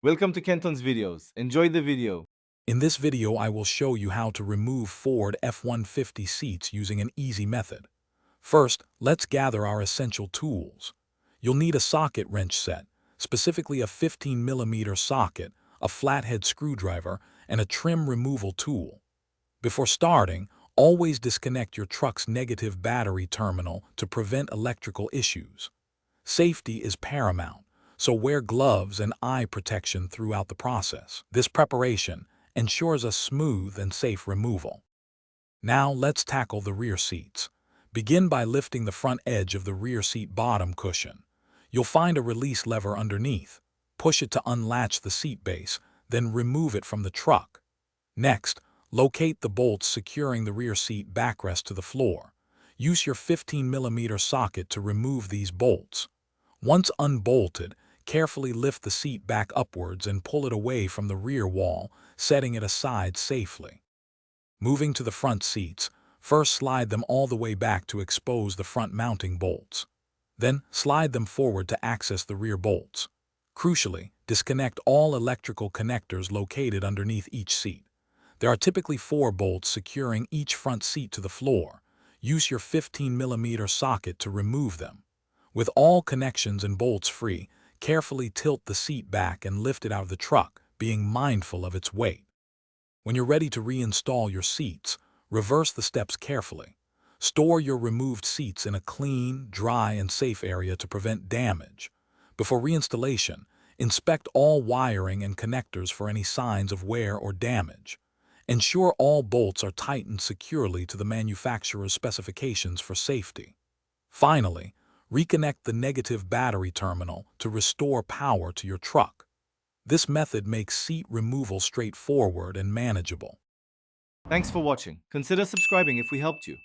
Welcome to Kenton's videos. Enjoy the video. In this video, I will show you how to remove Ford F-150 seats using an easy method. First, let's gather our essential tools. You'll need a socket wrench set, specifically a 15mm socket, a flathead screwdriver, and a trim removal tool. Before starting, always disconnect your truck's negative battery terminal to prevent electrical issues. Safety is paramount, so wear gloves and eye protection throughout the process. This preparation ensures a smooth and safe removal. Now let's tackle the rear seats. Begin by lifting the front edge of the rear seat bottom cushion. You'll find a release lever underneath. Push it to unlatch the seat base, then remove it from the truck. Next, locate the bolts securing the rear seat backrest to the floor. Use your 15mm socket to remove these bolts. Once unbolted, carefully lift the seat back upwards and pull it away from the rear wall, setting it aside safely. Moving to the front seats, first slide them all the way back to expose the front mounting bolts. Then slide them forward to access the rear bolts. Crucially, disconnect all electrical connectors located underneath each seat. There are typically 4 bolts securing each front seat to the floor. Use your 15mm socket to remove them. With all connections and bolts free, carefully tilt the seat back and lift it out of the truck, being mindful of its weight. When you're ready to reinstall your seats, reverse the steps carefully. Store your removed seats in a clean, dry, and safe area to prevent damage. Before reinstallation, inspect all wiring and connectors for any signs of wear or damage. Ensure all bolts are tightened securely to the manufacturer's specifications for safety. Finally, reconnect the negative battery terminal to restore power to your truck. This method makes seat removal straightforward and manageable. Thanks for watching. Consider subscribing if we helped you.